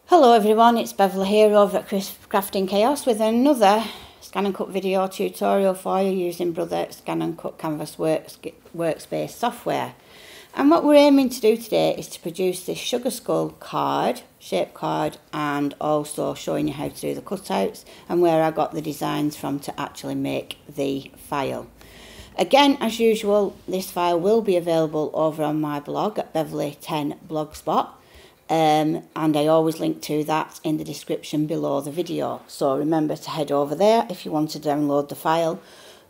Hello everyone, it's Beverly here over at Crafty Chaos with another scan and cut video tutorial for you using Brother Scan and Cut Canvas workspace software. And what we're aiming to do today is to produce this sugar skull card, shape card, and also showing you how to do the cutouts and where I got the designs from to actually make the file. Again, as usual, this file will be available over on my blog at Beverly 10 Blogspot. And I always link to that in the description below the video. So remember to head over there if you want to download the file,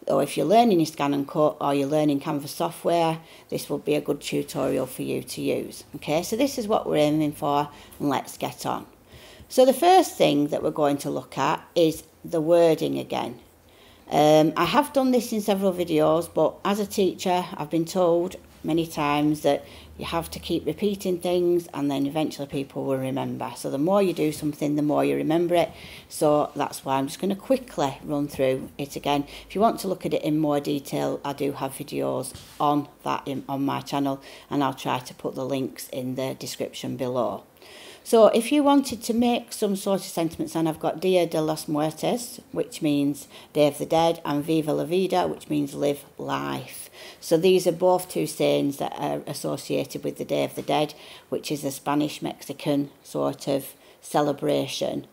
or if you're learning your scan and cut or you're learning Canvas software, this will be a good tutorial for you to use. Okay, so this is what we're aiming for, and let's get on. So the first thing that we're going to look at is the wording again. I have done this in several videos, but as a teacher I've been told many times that you have to keep repeating things and then eventually people will remember. So the more you do something, the more you remember it. So that's why I'm just going to quickly run through it again. If you want to look at it in more detail, I do have videos on that on my channel, and I'll try to put the links in the description below. So if you wanted to make some sort of sentiments, and I've got Dia de los Muertos, which means Day of the Dead, and Viva la Vida, which means live life. So these are both two sayings that are associated with the Day of the Dead, which is a Spanish-Mexican sort of celebration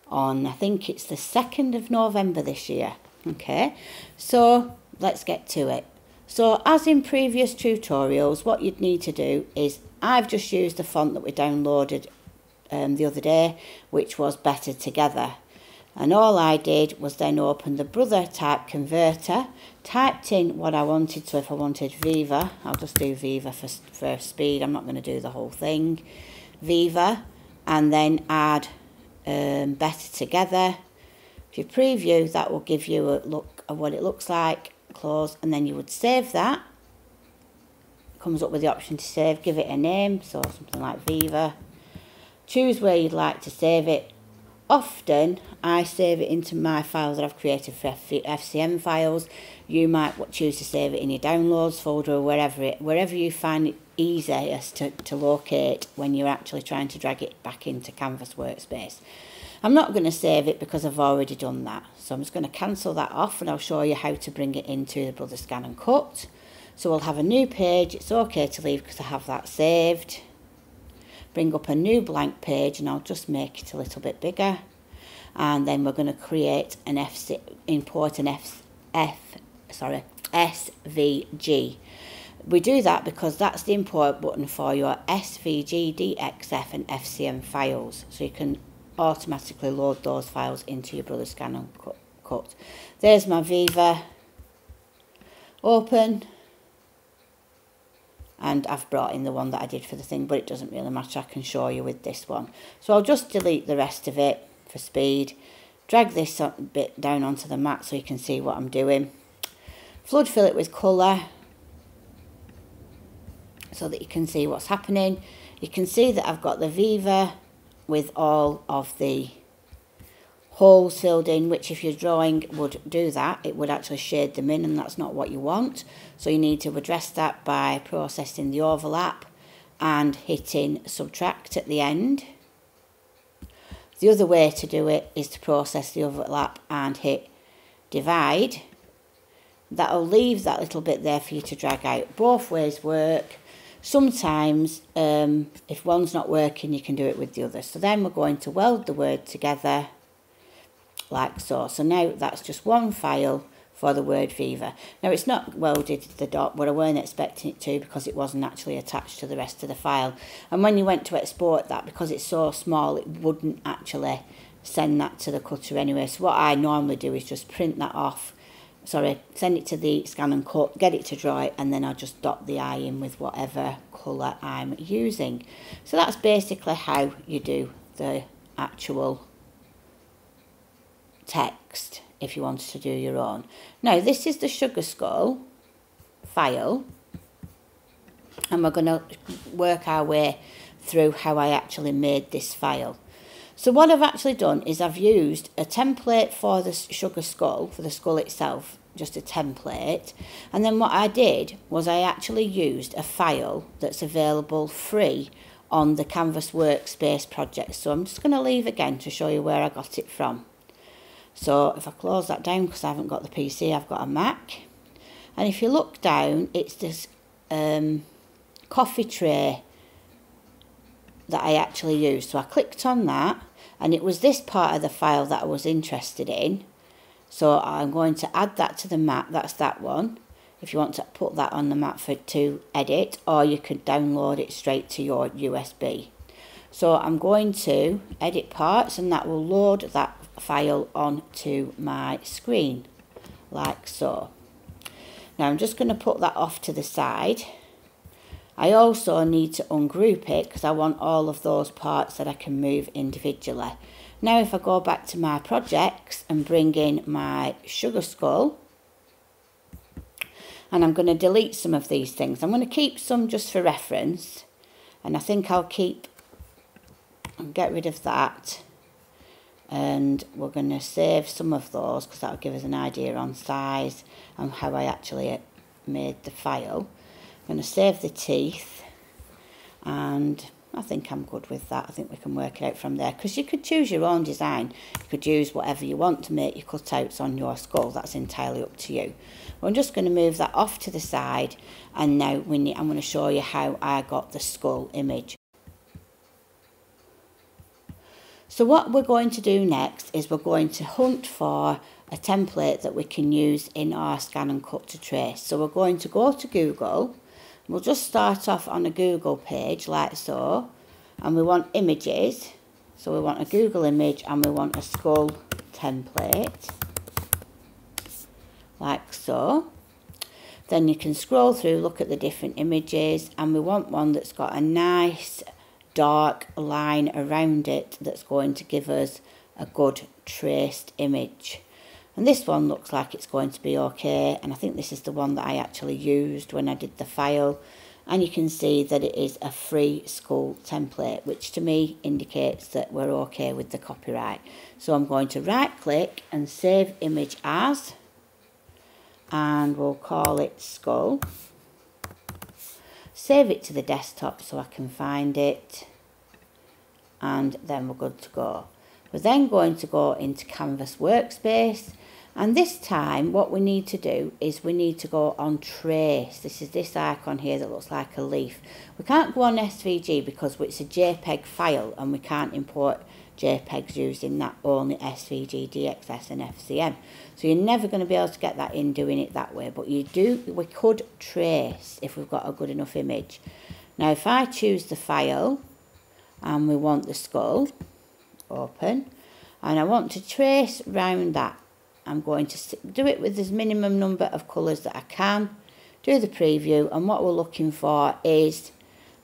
on, I think it's the 2nd of November this year. Okay, so let's get to it. So as in previous tutorials, what you'd need to do is, I've just used the font that we downloaded the other day, which was Better Together, and all I did was then open the Brother type converter, typed in what I wanted. So if I wanted Viva, I'll just do Viva for speed, I'm not going to do the whole thing, Viva, and then add Better Together. If you preview, that will give you a look of what it looks like. Close, and then you would save that. It comes up with the option to save, give it a name, so something like Viva. Choose where you'd like to save it. Often I save it into my files that I've created for FCM files. You might choose to save it in your downloads folder or wherever you find it easiest to locate when you're actually trying to drag it back into Canvas workspace. I'm not going to save it because I've already done that. So I'm just going to cancel that off, and I'll show you how to bring it into the Brother Scan and Cut. So we'll have a new page. It's okay to leave because I have that saved. Bring up a new blank page, and I'll just make it a little bit bigger, and then we're going to create an import an SVG. We do that because that's the import button for your SVG, DXF and FCM files, so you can automatically load those files into your Brother Scan and Cut. There's my Viva. Open. And I've brought in the one that I did for the thing, but it doesn't really matter, I can show you with this one. So I'll just delete the rest of it for speed. Drag this bit down onto the mat so you can see what I'm doing. Flood fill it with colour so that you can see what's happening. You can see that I've got the Viva with all of the holes filled in, which if your drawing would do that, it would actually shade them in, and that's not what you want. So you need to address that by processing the overlap and hitting subtract at the end. The other way to do it is to process the overlap and hit divide. That'll leave that little bit there for you to drag out. Both ways work. Sometimes if one's not working, you can do it with the other. So then we're going to weld the word together like so. So now that's just one file for the word Viva. Now it's not welded to the dot, but I weren't expecting it to because it wasn't actually attached to the rest of the file. And when you went to export that, because it's so small, it wouldn't actually send that to the cutter anyway. So what I normally do is just print that off, send it to the Scan and Cut, get it to dry, and then I'll just dot the eye in with whatever colour I'm using. So that's basically how you do the actual text if you wanted to do your own. Now this is the sugar skull file, and we're going to work our way through how I actually made this file. So what I've actually done is I've used a template for the sugar skull, for the skull itself, just a template, and then what I did was I actually used a file that's available free on the Canvas Workspace project. So I'm just going to leave again to show you where I got it from. So if I close that down, because I haven't got the PC, I've got a Mac. And if you look down, it's this coffee tray that I actually used. So I clicked on that, and it was this part of the file that I was interested in. So I'm going to add that to the map. That's that one. If you want to put that on the map to edit, or you could download it straight to your USB. So I'm going to edit parts, and that will load that file onto my screen, like so. Now I'm just going to put that off to the side. I also need to ungroup it because I want all of those parts that I can move individually. Now if I go back to my projects and bring in my sugar skull, and I'm going to delete some of these things. I'm going to keep some just for reference, and I think I'll keep and get rid of that, and we're going to save some of those because that'll give us an idea on size and how I actually made the file. I'm going to save the teeth, and I think I'm good with that. I think we can work it out from there, because you could choose your own design. You could use whatever you want to make your cutouts on your skull. That's entirely up to you. I'm just going to move that off to the side, and now I'm going to show you how I got the skull image. So what we're going to do next is we're going to hunt for a template that we can use in our scan and cut to trace. So we're going to go to Google. We'll just start off on a Google page like so, and we want images. So we want a Google image, and we want a skull template, like so. Then you can scroll through, look at the different images, and we want one that's got a nice dark line around it that's going to give us a good traced image. And this one looks like it's going to be okay, and I think this is the one that I actually used when I did the file. And you can see that it is a free skull template, which to me indicates that we're okay with the copyright. So I'm going to right click and save image as, and we'll call it skull. Save it to the desktop so I can find it, and then we're good to go. We're then going to go into Canvas Workspace, and this time what we need to do is we need to go on trace. This is this icon here that looks like a leaf. We can't go on SVG because it's a JPEG file, and we can't import JPEGs using that, only SVG, DXS and FCM. So you're never going to be able to get that in doing it that way, but we could trace if we've got a good enough image. Now if I choose the file, and we want the skull, open, and I want to trace round that, I'm going to do it with this minimum number of colours that I can, do the preview, and what we're looking for is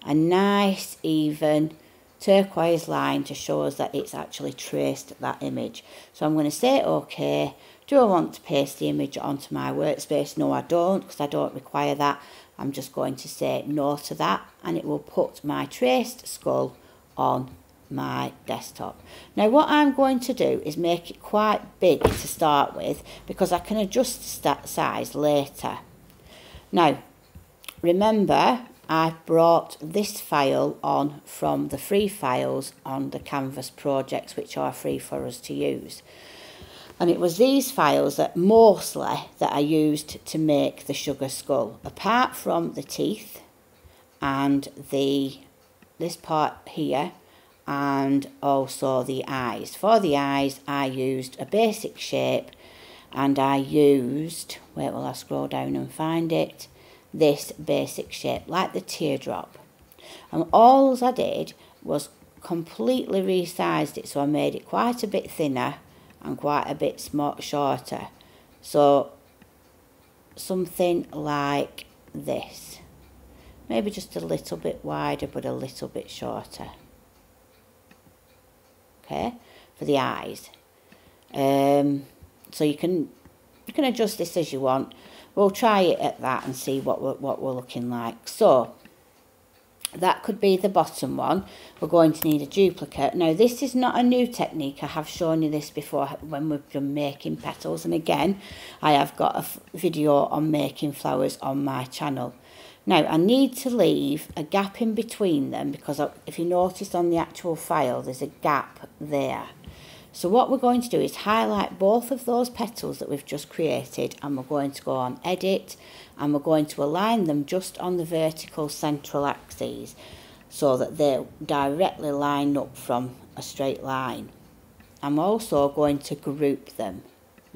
a nice even turquoise line to show us that it's actually traced that image. So I'm going to say OK. Do I want to paste the image onto my workspace? No, I don't, because I don't require that. I'm just going to say no to that, and it will put my traced skull on my desktop. Now what I'm going to do is make it quite big to start with, because I can adjust the size later. Now remember, I brought this file on from the free files on the Canvas projects, which are free for us to use. And it was these files that I used to make the sugar skull, apart from the teeth and this part here, and also the eyes. For the eyes I used a basic shape, and I used, wait while I scroll down and find it, this basic shape like the teardrop. And all I did was completely resized it, so I made it quite a bit thinner and quite a bit shorter. So something like this, maybe just a little bit wider but a little bit shorter. Okay, for the eyes. So you can adjust this as you want. We'll try it at that and see what we're looking like. So that could be the bottom one. We're going to need a duplicate. Now this is not a new technique. I have shown you this before when we've done making petals, and again I have got a video on making flowers on my channel. Now I need to leave a gap in between them because if you notice on the actual file there's a gap there. So what we're going to do is highlight both of those petals that we've just created, and we're going to go on edit, and we're going to align them just on the vertical central axes so that they're directly lined up from a straight line. I'm also going to group them,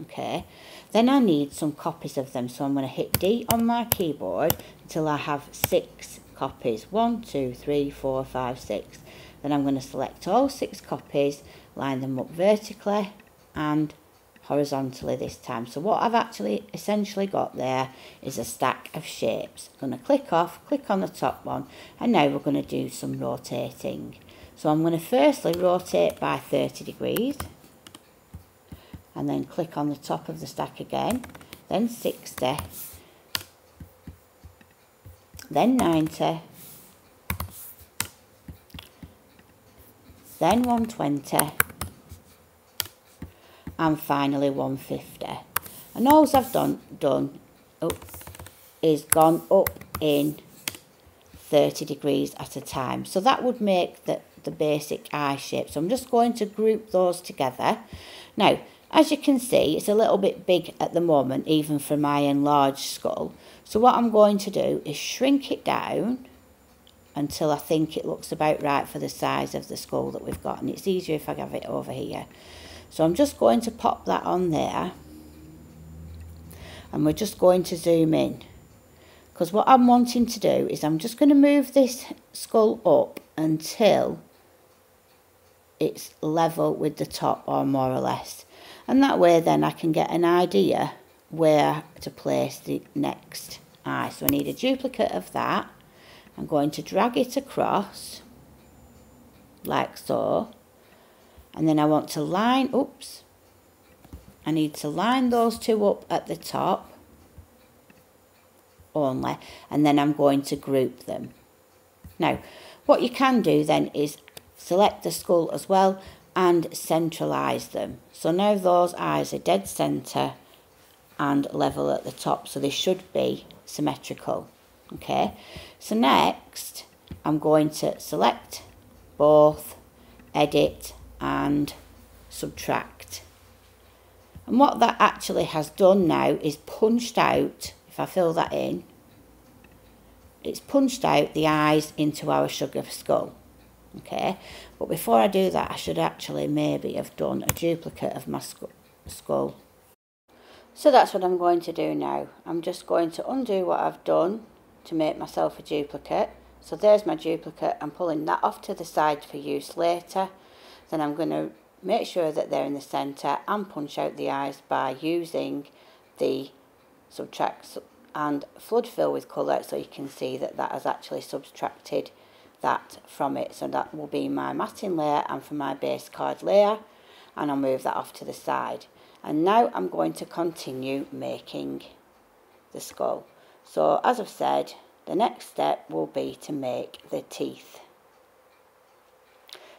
okay? Then I need some copies of them, so I'm going to hit D on my keyboard until I have 6 copies. 1, 2, 3, 4, 5, 6. Then I'm going to select all 6 copies, line them up vertically and horizontally this time. So what I've actually essentially got there is a stack of shapes. I'm going to click off, click on the top one, and now we're going to do some rotating. So I'm going to firstly rotate by 30 degrees, and then click on the top of the stack again, then 60, then 90, then 120, and finally 150. And all I've done is gone up in 30 degrees at a time. So that would make the basic eye shape. So I'm just going to group those together. Now, as you can see, it's a little bit big at the moment, even for my enlarged skull. So what I'm going to do is shrink it down until I think it looks about right for the size of the skull that we've got. And it's easier if I have it over here. So I'm just going to pop that on there. And we're just going to zoom in. Because what I'm wanting to do is I'm just going to move this skull up until it's level with the top, or more or less. And that way then I can get an idea where to place the next eye. So I need a duplicate of that. I'm going to drag it across like so. And then I want to line, I need to line those 2 up at the top only, and then I'm going to group them. Now, what you can do then is select the skull as well and centralise them. So now those eyes are dead centre and level at the top, so they should be symmetrical. Okay, so next I'm going to select both, edit and subtract. And what that actually has done now is punched out, if I fill that in, it's punched out the eyes into our sugar skull. Okay, but before I do that I should actually maybe have done a duplicate of my skull. So that's what I'm going to do now. I'm just going to undo what I've done to make myself a duplicate. So there's my duplicate. I'm pulling that off to the side for use later. Then I'm going to make sure that they're in the centre and punch out the eyes by using the subtract and flood fill with colour, so you can see that that has actually subtracted that from it. So that will be my matting layer and for my base card layer, and I'll move that off to the side. And now I'm going to continue making the skull. So as I've said, the next step will be to make the teeth.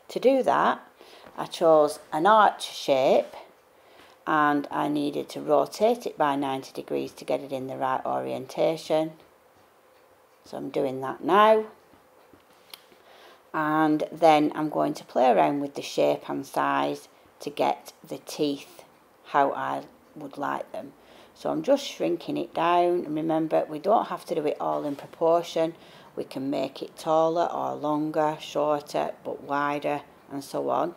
To do that, I chose an arch shape and I needed to rotate it by 90 degrees to get it in the right orientation. So I'm doing that now. And then I'm going to play around with the shape and size to get the teeth how I would like them. So I'm just shrinking it down, and remember, we don't have to do it all in proportion. We can make it taller or longer, shorter but wider, and so on.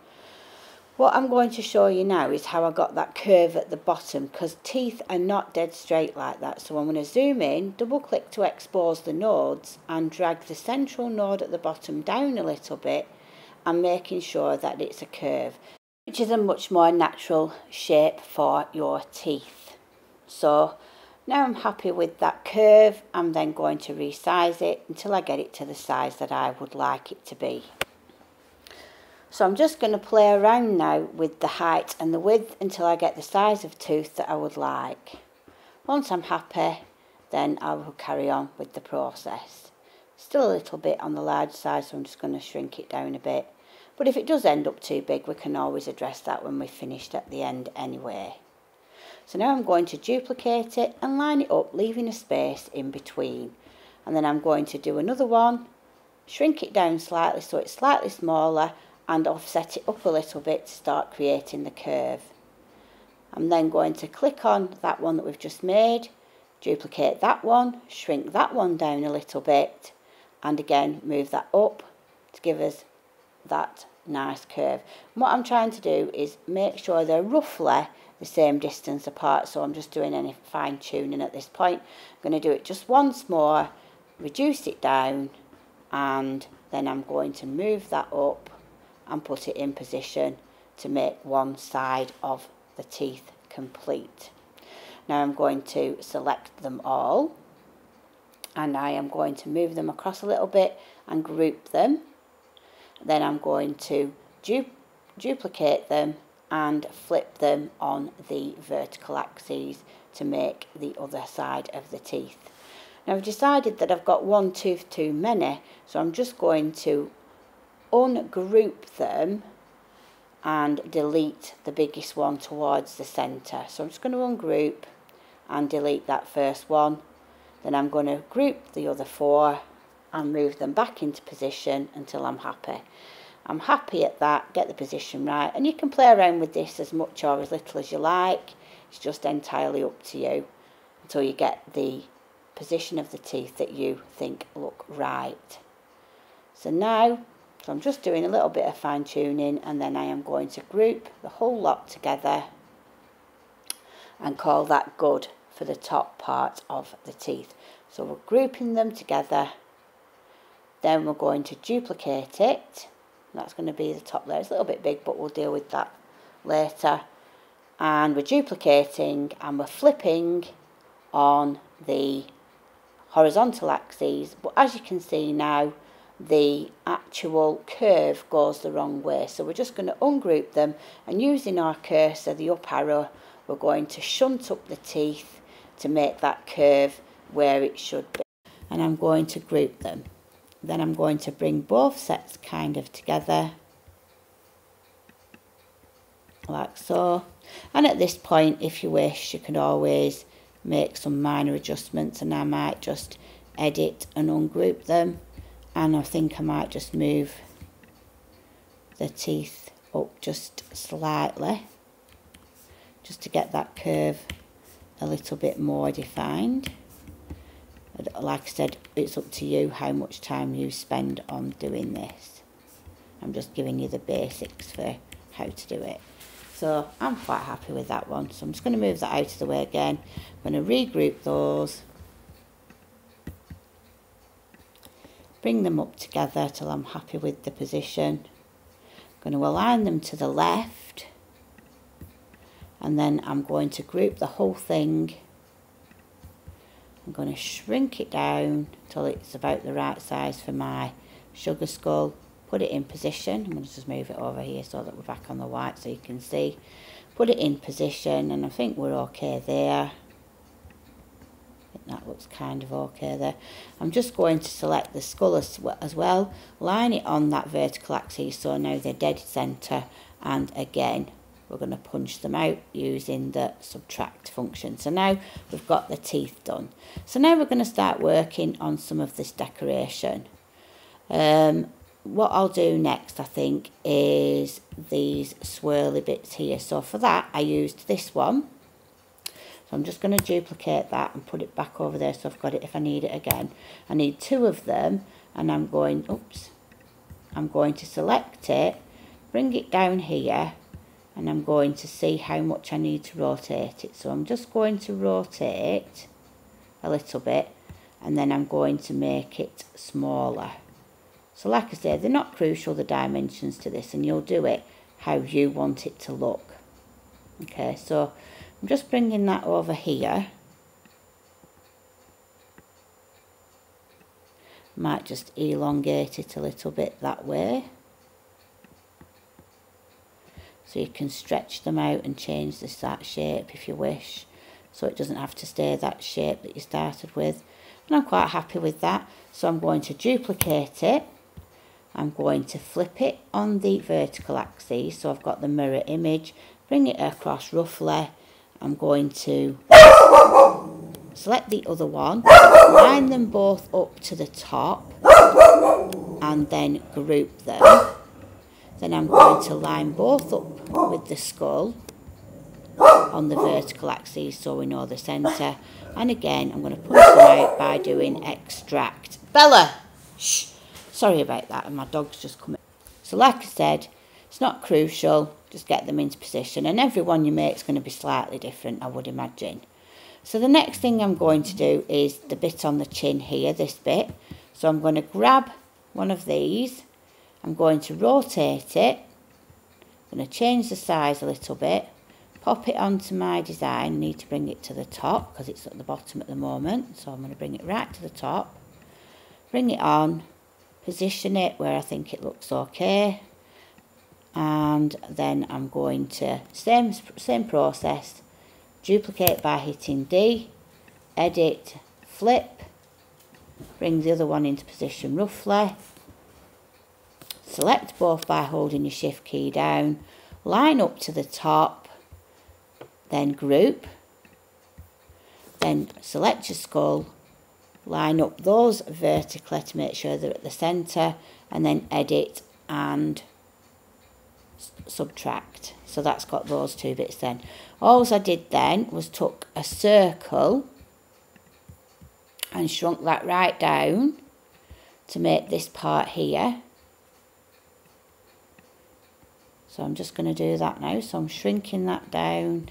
What I'm going to show you now is how I got that curve at the bottom, because teeth are not dead straight like that. So I'm going to zoom in, double click to expose the nodes and drag the central node at the bottom down a little bit, and making sure that it's a curve, which is a much more natural shape for your teeth. So now I'm happy with that curve. I'm then going to resize it until I get it to the size that I would like it to be. So I'm just going to play around now with the height and the width until I get the size of tooth that I would like. Once I'm happy, then I will carry on with the process. Still a little bit on the large side, so I'm just going to shrink it down a bit. But if it does end up too big, we can always address that when we've finished at the end anyway. So now I'm going to duplicate it and line it up, leaving a space in between. and then I'm going to do another one, shrink it down slightly so it's slightly smaller, and offset it up a little bit to start creating the curve. I'm then going to click on that one that we've just made, duplicate that one, shrink that one down a little bit, and again move that up to give us that nice curve. And what I'm trying to do is make sure they're roughly the same distance apart, so I'm just doing any fine tuning at this point. I'm going to do it just once more, reduce it down, and then I'm going to move that up and put it in position to make one side of the teeth complete. Now I'm going to select them all, and I am going to move them across a little bit and group them. Then I'm going to duplicate them and flip them on the vertical axes to make the other side of the teeth. Now I've decided that I've got one tooth too many, so I'm just going to ungroup them and delete the biggest one towards the centre. So I'm just going to ungroup and delete that first one. Then I'm going to group the other four and move them back into position until I'm happy. I'm happy at that, get the position right, and you can play around with this as much or as little as you like. It's just entirely up to you until you get the position of the teeth that you think look right. So now, I'm just doing a little bit of fine tuning, and then I am going to group the whole lot together and call that good for the top part of the teeth. So we're grouping them together, then we're going to duplicate it. That's going to be the top layer. It's a little bit big, but we'll deal with that later. And we're duplicating and we're flipping on the horizontal axes, but as you can see now, the actual curve goes the wrong way. So we're just going to ungroup them, and using our cursor, the up arrow, we're going to shunt up the teeth to make that curve where it should be. And I'm going to group them. Then I'm going to bring both sets kind of together, like so. And at this point, if you wish, you can always make some minor adjustments, and I might just edit and ungroup them. And I think I might just move the teeth up just slightly, just to get that curve a little bit more defined. Like I said, it's up to you how much time you spend on doing this. I'm just giving you the basics for how to do it. So I'm quite happy with that one. So I'm just going to move that out of the way again. I'm going to regroup those. Bring them up together till I'm happy with the position. I'm going to align them to the left. And then I'm going to group the whole thing. I'm going to shrink it down till it's about the right size for my sugar skull. Put it in position. I'm going to just move it over here so that we're back on the white so you can see. Put it in position, and I think we're okay there. I think that looks kind of okay there. I'm just going to select the skull as well. Line it on that vertical axis so now they're dead centre, and again we're going to punch them out using the subtract function. So now we've got the teeth done. So now we're going to start working on some of this decoration. What I'll do next, I think, is these swirly bits here. So for that, I used this one. So I'm just going to duplicate that and put it back over there so I've got it if I need it again. I need two of them, and I'm going to select it, bring it down here, and I'm going to see how much I need to rotate it. So I'm just going to rotate a little bit, and then I'm going to make it smaller. So like I said, they're not crucial, the dimensions to this, and you'll do it how you want it to look. Okay, so I'm just bringing that over here. Might just elongate it a little bit that way. So you can stretch them out and change that shape if you wish. So it doesn't have to stay that shape that you started with. And I'm quite happy with that. So I'm going to duplicate it. I'm going to flip it on the vertical axis. So I've got the mirror image. Bring it across roughly. I'm going to select the other one, line them both up to the top and then group them. Then I'm going to line both up with the skull on the vertical axis so we know the centre. And again, I'm going to punch them out by doing extract. Bella! Shh! Sorry about that, and my dog's just coming. So like I said, it's not crucial, just get them into position. And every one you make is going to be slightly different, I would imagine. So the next thing I'm going to do is the bit on the chin here, this bit. So I'm going to grab one of these, I'm going to rotate it, I'm going to change the size a little bit, pop it onto my design. I need to bring it to the top because it's at the bottom at the moment. So I'm going to bring it right to the top, bring it on, position it where I think it looks okay. And then I'm going to, same process, duplicate by hitting D, edit, flip, bring the other one into position roughly, select both by holding your shift key down, line up to the top, then group, then select your skull, line up those vertically to make sure they're at the centre, and then edit and subtract. So that's got those two bits then. All I did then was took a circle and shrunk that right down to make this part here. So I'm just going to do that now. So I'm shrinking that down.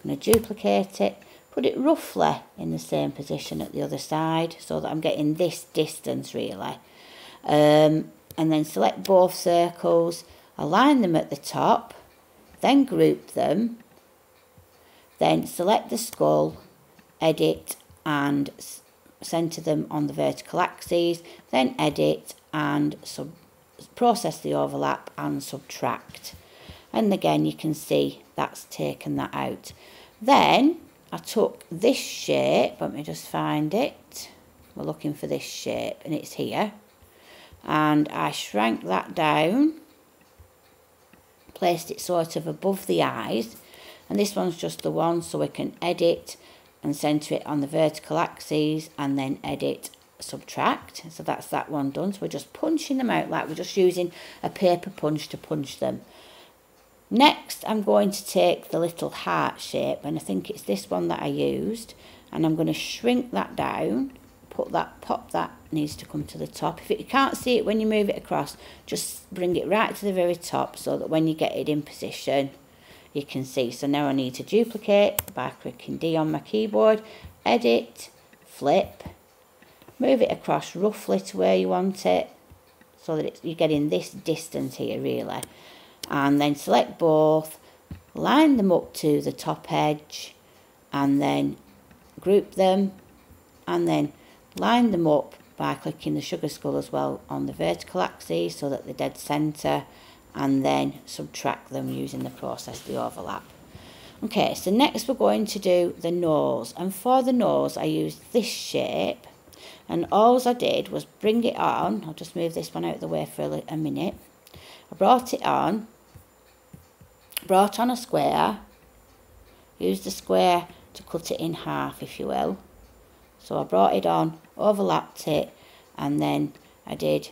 I'm going to duplicate it, put it roughly in the same position at the other side so that I'm getting this distance really. And then select both circles, align them at the top, then group them, then select the skull, edit and centre them on the vertical axis, then edit and process the overlap and subtract. And again you can see that's taken that out. Then I took this shape, let me just find it, we're looking for this shape and it's here, and I shrank that down, placed it sort of above the eyes, and this one's just the one, so we can edit and centre it on the vertical axis and then edit, subtract. So that's that one done. So we're just punching them out like we're just using a paper punch to punch them. Next I'm going to take the little heart shape, and I think it's this one that I used, and I'm going to shrink that down, pop that needs to come to the top. If you can't see it when you move it across, just bring it right to the very top so that when you get it in position you can see. So now I need to duplicate by clicking D on my keyboard, edit, flip, move it across roughly to where you want it so that you're getting this distance here really, and then select both, line them up to the top edge and then group them, and then line them up by clicking the sugar skull as well on the vertical axis so that they're dead centre, and then subtract them using the process, the overlap. Okay, so next we're going to do the nose, and for the nose I used this shape, and all I did was bring it on. I'll just move this one out of the way for a minute. I brought it on, brought on a square, used the square to cut it in half if you will. So I brought it on, overlapped it, and then I did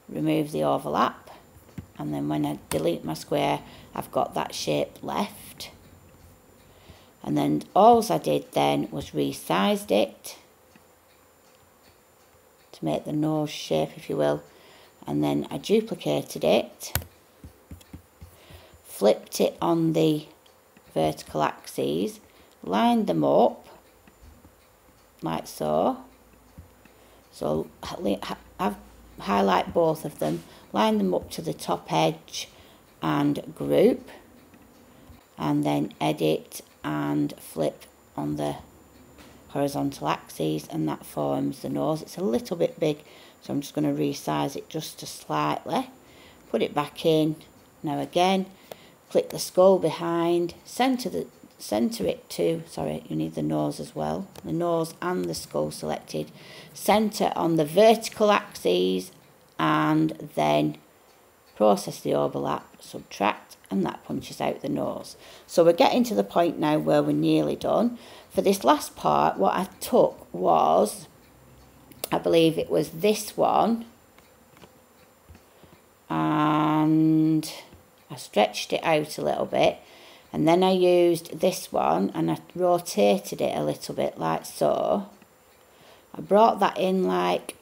remove the overlap, and then when I delete my square I've got that shape left. And then all I did then was resized it to make the nose shape if you will, and then I duplicated it, flipped it on the vertical axes, lined them up like so. So I've highlight both of them, line them up to the top edge and group, and then edit and flip on the horizontal axis, and that forms the nose. It's a little bit big, so I'm just going to resize it just to slightly, put it back in. Now again, click the skull behind, center it to, sorry, you need the nose as well, the nose and the skull selected, center on the vertical axis, and then process the overlap, subtract, and that punches out the nose. So we're getting to the point now where we're nearly done. For this last part, what I took was, I believe it was this one, and I stretched it out a little bit, and then I used this one and I rotated it a little bit like so. I brought that in like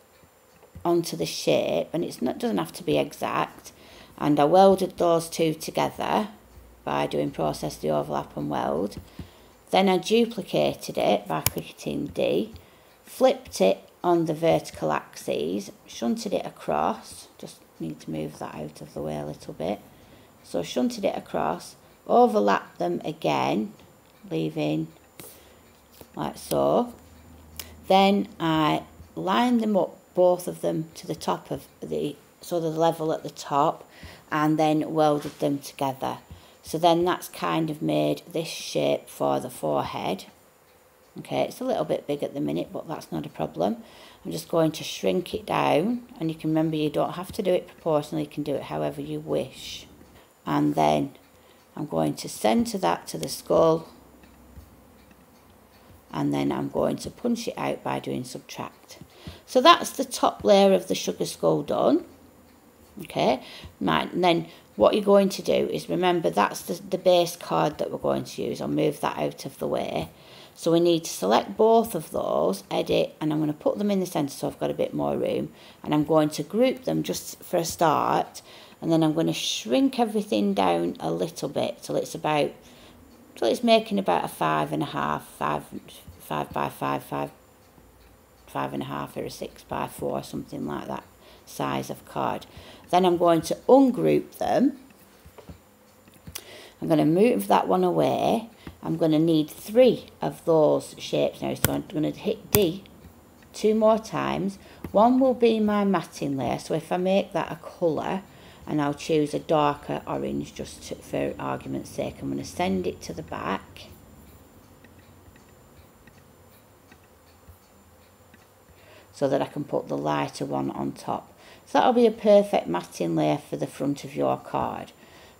onto the shape, and it doesn't have to be exact, and I welded those two together by doing process the overlap and weld. Then I duplicated it by clicking D, flipped it on the vertical axes, shunted it across, just need to move that out of the way a little bit, so shunted it across, overlapped them again, leaving like so. Then I lined them up, both of them, to the top of the, so they're level at the top, and then welded them together. So then that's kind of made this shape for the forehead. Okay, it's a little bit big at the minute, but that's not a problem. I'm just going to shrink it down, and you can remember you don't have to do it proportionally, you can do it however you wish. And then I'm going to centre that to the skull, and then I'm going to punch it out by doing subtract. So that's the top layer of the sugar skull done. Okay, right, and then what you're going to do is, remember, that's the base card that we're going to use. I'll move that out of the way. So we need to select both of those, edit, and I'm going to put them in the centre so I've got a bit more room, and I'm going to group them just for a start, and then I'm going to shrink everything down a little bit till it's about, till it's making about a 5.5, 5 by 5, 5.5, or a 6 by 4, something like that size of card. Then I'm going to ungroup them. I'm going to move that one away. I'm going to need 3 of those shapes now, so I'm going to hit D 2 more times. One will be my matting layer, so if I make that a colour, and I'll choose a darker orange just for argument's sake, I'm going to send it to the back. So that I can put the lighter one on top. So that'll be a perfect matting layer for the front of your card.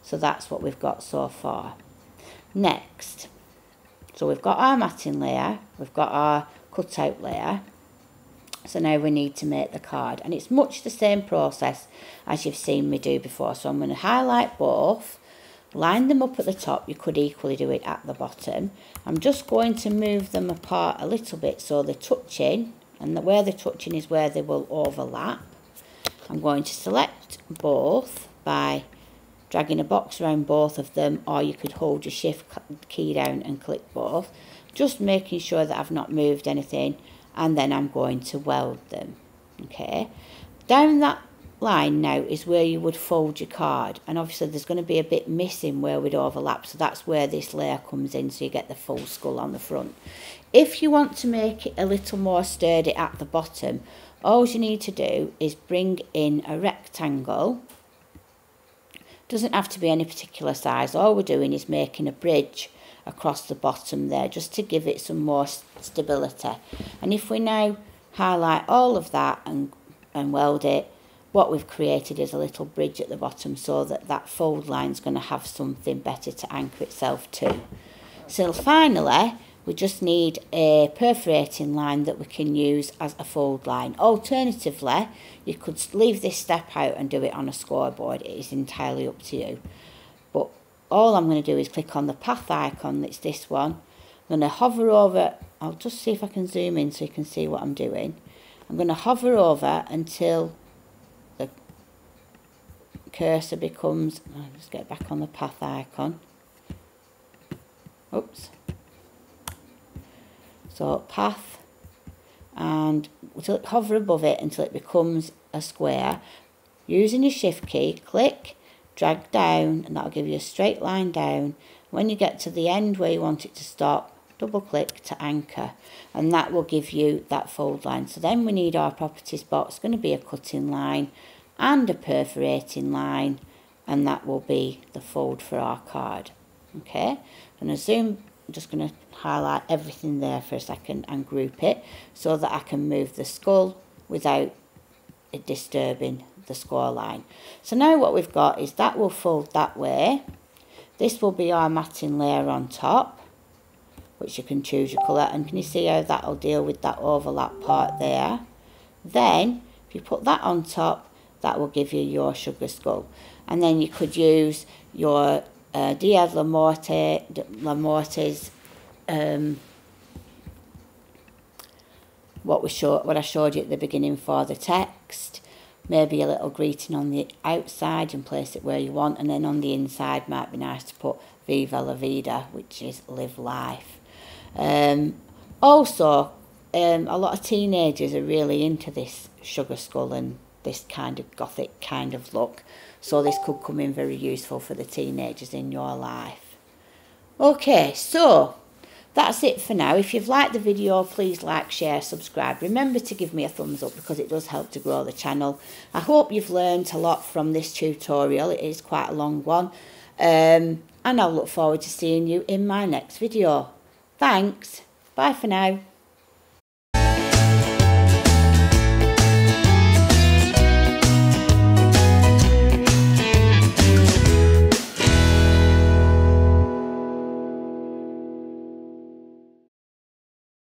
So that's what we've got so far. Next, so we've got our matting layer, we've got our cutout layer. So now we need to make the card, and it's much the same process as you've seen me do before. So I'm going to highlight both, line them up at the top. You could equally do it at the bottom. I'm just going to move them apart a little bit so they're touching, and where they're touching is where they will overlap. I'm going to select both by dragging a box around both of them, or you could hold your shift key down and click both, just making sure that I've not moved anything, and then I'm going to weld them. Okay, down that line now is where you would fold your card, and obviously there's going to be a bit missing where we'd overlap, so that's where this layer comes in, so you get the full skull on the front. If you want to make it a little more sturdy at the bottom, all you need to do is bring in a rectangle. Doesn't have to be any particular size. All we're doing is making a bridge across the bottom there, just to give it some more stability. And if we now highlight all of that and weld it, what we've created is a little bridge at the bottom, so that that fold line is going to have something better to anchor itself to. So finally, we just need a perforating line that we can use as a fold line. Alternatively, you could leave this step out and do it on a scoreboard. It is entirely up to you. But all I'm going to do is click on the path icon, that's this one. I'm going to hover over, I'll just see if I can zoom in so you can see what I'm doing. I'm going to hover over until the cursor becomes, I'll just get back on the path icon. Oops. So path, and hover above it until it becomes a square. Using your shift key, click, drag down, and that'll give you a straight line down. When you get to the end where you want it to stop, double click to anchor, and that will give you that fold line. So then we need our properties box. It's going to be a cutting line and a perforating line, and that will be the fold for our card. Okay, I'm going to zoom. I'm just going to highlight everything there for a second and group it so that I can move the skull without it disturbing the score line. So now what we've got is that will fold that way. This will be our matting layer on top, which you can choose your colour, and can you see how that'll deal with that overlap part there? Then if you put that on top, that will give you your sugar skull. And then you could use your Dia de la Morte's what I showed you at the beginning for the text. Maybe a little greeting on the outside and place it where you want, and then on the inside might be nice to put Viva la Vida, which is live life. Also, a lot of teenagers are really into this sugar skull and this kind of gothic kind of look, so this could come in very useful for the teenagers in your life. Okay, so that's it for now. If you've liked the video, please like, share, subscribe. Remember to give me a thumbs up because it does help to grow the channel. I hope you've learned a lot from this tutorial. It is quite a long one. And I'll look forward to seeing you in my next video. Thanks. Bye for now.